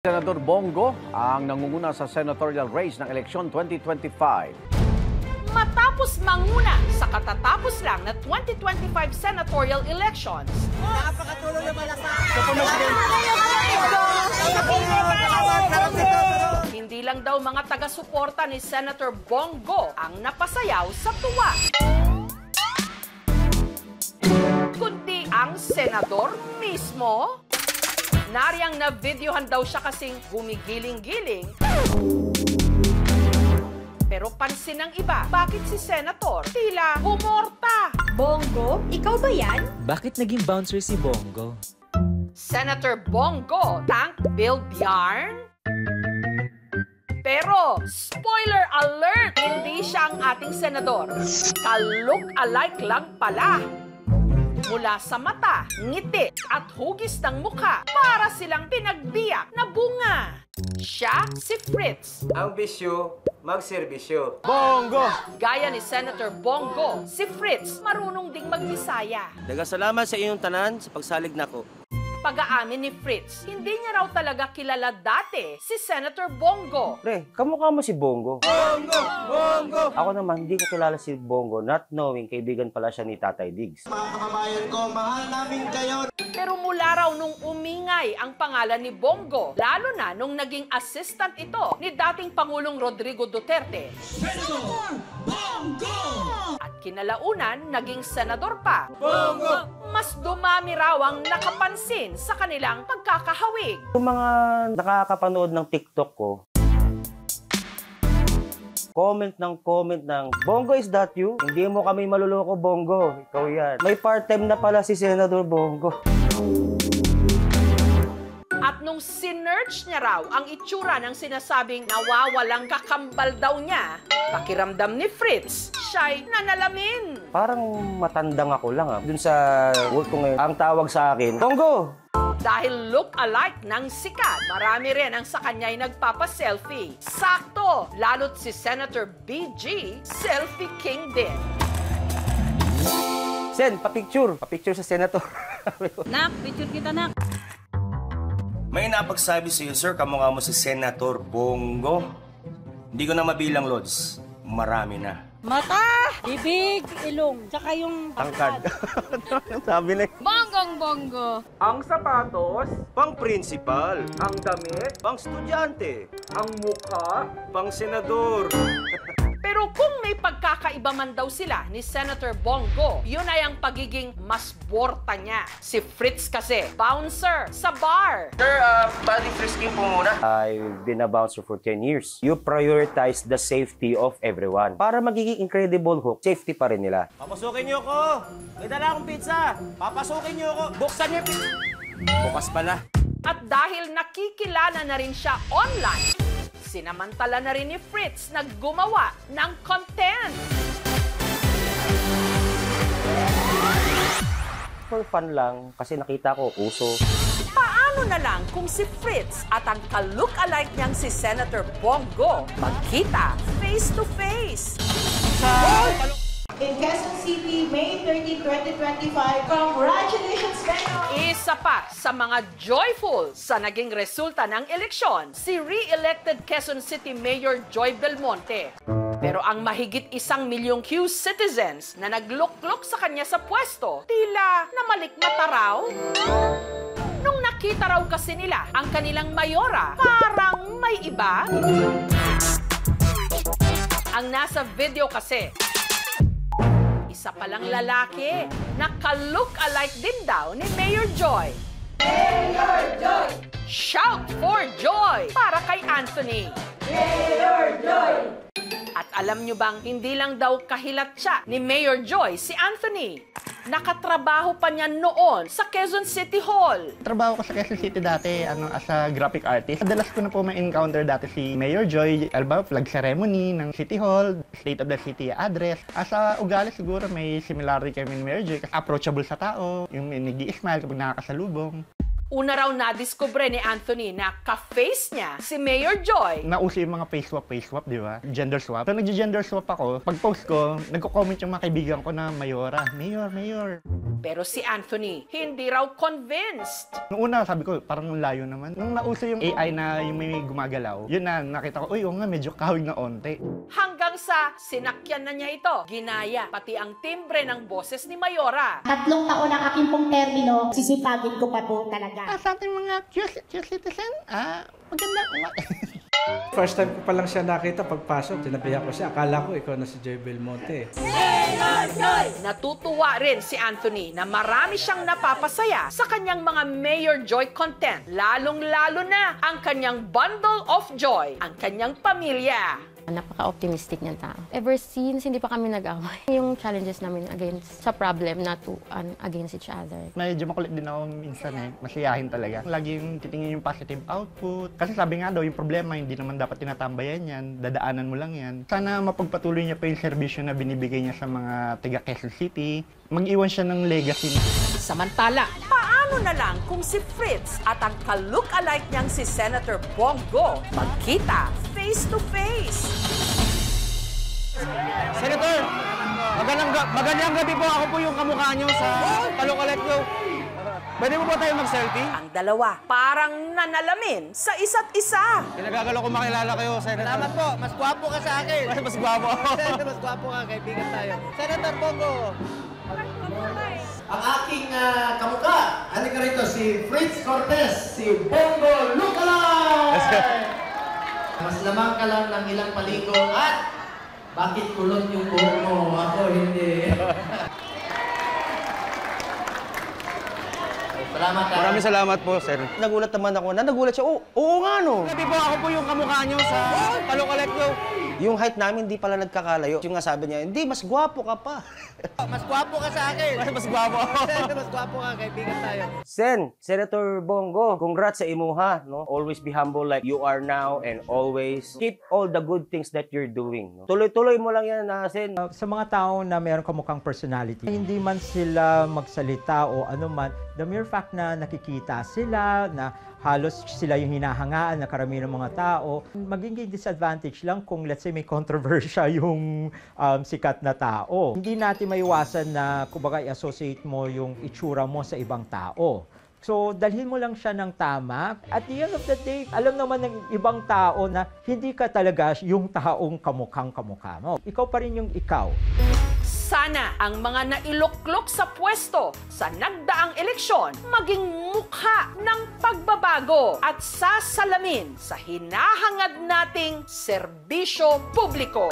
Senador Bongo ang nangunguna sa senatorial race ng eleksyon 2025. Matapos manguna sa katatapos lang na 2025 senatorial elections, Napakatulong na malakas. hindi lang daw mga taga-suporta ni Senator Bongo ang napasayaw sa tuwa, kundi ang senador mismo. Nariyang na videohan daw siya kasing gumigiling-giling. Pero pansin ng iba, bakit si Senator tila humorta? Bongo, ikaw ba yan? Bakit naging bouncer si Bongo? Senator Bongo, tank build yarn? Pero, spoiler alert, hindi siya ang ating senador. Ka-look-alike lang pala. Mula sa mata, ngiti at hugis ng mukha, para silang pinagbiyak na bunga. Siya si Fritz. Ang bisyo, magserbisyo. Bongo! Gaya ni Senator Bongo, si Fritz marunong ding magbisaya. Dagasalamat sa inyong tanan sa pagsalig nako. Pag-aamin ni Fritz, hindi niya raw talaga kilala dati si Senator Bongo. Pre, kamukha mo si Bongo. Bongo! Bongo! Ako naman, hindi ko kilala si Bongo, not knowing kaibigan pala siya ni Tatay Diggs. Mga kababayan ko, mahal namin kayo. Pero mula raw nung umingay ang pangalan ni Bongo, lalo na nung naging assistant ito ni dating Pangulong Rodrigo Duterte. Senator Bongo! At kinalaunan, naging senador pa. Bongo! Mas dumami raw ang nakapansin sa kanilang pagkakahawig. Yung mga nakakapanood ng TikTok ko, comment ng, Bongo, is that you? Hindi mo kami maluloko, Bongo. Ikaw yan. May part-time na pala si Senador Bongo. At nung sinearch niya raw ang itsura ng sinasabing nawawalang kakambal daw niya, pakiramdam ni Fritz, siya'y nanalamin. Parang matandang ako lang Dun sa work ko ngayon, ang tawag sa akin, Bongo! Dahil look-alike ng sikat, marami rin ang sa kanya'y nagpapaselfie. Sakto, lalo't si Senator BG, selfie king din. Sen, papicture. Papicture sa senator. Nak, picture kita, nak. May napagsabi sa iyo, sir, kamukha mo si Senator Bongo. Hindi ko na mabilang, Lods. Marami na. Mata, bibig, ilong, tsaka yung Tangkad. Sabi na. Bonggong-bongo. Ang sapatos, Pang principal, ang damit, pang estudyante, ang mukha. pang senador. Pero kung may pagkakaiba man daw sila ni Senator Bongo, yun ay ang pagiging mas borta niya. Si Fritz kasi, bouncer sa bar. Sir, body frisking po muna. I've been a bouncer for 10 years. You prioritize the safety of everyone. Para magiging incredible hook, safety pa rin nila. Papasukin niyo ako. May dala akong pizza. Papasukin niyo ako. Buksan niyo yung pizza. Bukas pala. At dahil nakikilala na rin siya online, sinamantala na rin ni Fritz na gumawa ng content. For fun lang, kasi nakita ko uso. Paano na lang kung si Fritz at ang ka-look-alike niyang si Senator Bongo magkita face to face? In Quezon City, May 13, 2025. Congratulations, Benno! Isa pa sa mga joyful sa naging resulta ng eleksyon, si re-elected Quezon City Mayor Joy Belmonte. Pero ang mahigit 1 milyong Q citizens na nagluklok sa kanya sa pwesto, tila namalikmata raw. Nung nakita raw kasi nila ang kanilang mayora, parang may iba. Ang nasa video kasi, isa palang lalaki na ka-look-alike din daw ni Mayor Joy. Mayor Joy! Shout for joy para kay Anthony. Mayor Joy! At alam nyo bang hindi lang daw kahilat siya ni Mayor Joy si Anthony. Nakatrabaho pa niya noon sa Quezon City Hall. Trabaho ko sa Quezon City dati as a graphic artist. Madalas ko na po ma-encounter dati si Mayor Joy, flag ceremony ng City Hall, State of the City address. Sa ugali siguro may similarity kami ni Mayor Joy. Approachable sa tao, yung nag-i-smile kapag nakakasalubong. Una raw nadiskubre ni Anthony na ka-face niya si Mayor Joy. Nauso yung mga face swap, di ba? Gender swap. So nag-gender swap ako. Pag post ko, nagko-comment yung mga kaibigan ko na Mayora. Mayor. Pero si Anthony, hindi raw convinced. Noong una, sabi ko, parang layo naman. Nung nauso yung AI na yung may gumagalaw, yun na, nakita ko, uy, nga, medyo kawig na onte. Hanggang sa sinakyan na niya ito. Ginaya pati ang timbre ng boses ni Mayora. 3 taon ang aking pong termino, sisipagin ko pa po talaga. Sa ating mga cute citizen, maganda. First time ko pa lang siya nakita pagpasok, tinabihan ko siya. Akala ko ikaw na si Joy Belmonte. Natutuwa rin si Anthony na marami siyang napapasaya sa kanyang mga Mayor Joy content. Lalong-lalo na ang kanyang bundle of joy, ang kanyang pamilya. Napaka-optimistic niyang tao. Ever since, hindi pa kami nag-away. Yung challenges namin sa problem, not to against each other. Medyo makulit din ako minsan masiyahin talaga. Lagi yung titingin yung positive output. Kasi sabi nga daw, yung problema, hindi naman dapat tinatambayan yan. Dadaanan mo lang yan. Sana mapagpatuloy niya pa yung serbisyo na binibigay niya sa mga taga Quezon City. Mag-iwan siya ng legacy. Samantala, paano na lang kung si Fritz at ang ka-look-alike niyang si Senator Bongo magkita face-to-face? Senator, magandang gabi po. Ako po yung kamukha nyo sa ka-look-alike nyo. Pwede mo ba tayo mag-selfie? Ang dalawa parang nanalamin sa isa't isa. Kinagagalo ko makilala kayo, Senator. Salamat po. Mas gwapo ka sa akin. Mas gwapo. Mas gwapo ka. Kaibigan tayo. Senator Bongo. Ang aking kamukha, ano ka rito, si Fritz Cortez, si Bongo Lookalike! Mas lamang ka lang ng ilang paligo at bakit kulot yung buhok mo? Ako hindi. Salamat. Maraming salamat po, sir. Nagulat naman ako. Nagulat siya. Oo nga, no. Sabi po, ako po yung kamukha nyo sa ka-look-alike nyo. Yung height namin, hindi pala nagkakalayo. Yung nga sabi niya, hindi, mas gwapo ka pa. Mas gwapo ka sa akin. Mas gwapo. Mas gwapo ka, kaibigan tayo. Senator Bongo, congrats sa imuha. No? Always be humble like you are now and always keep all the good things that you're doing. No? Tuloy-tuloy mo lang yan, Sen. Sa mga tao na mayroon kamukhang personality, hindi man sila magsalita o ano man, the mere fact na nakikita sila, na halos sila yung hinahangaan na karamihan ng mga tao, magiging disadvantage lang kung let's say may controversial yung sikat na tao. Hindi natin maiwasan na kumbaga i-associate mo yung itsura mo sa ibang tao. So, dalhin mo lang siya ng tama. At the end of the day, alam naman ng ibang tao na hindi ka talaga yung taong kamukhang-kamukha mo. Ikaw pa rin yung ikaw. Sana ang mga nailuklok sa pwesto sa nagdaang eleksyon maging mukha ng pagbabago at sasalamin sa hinahangad nating serbisyo publiko.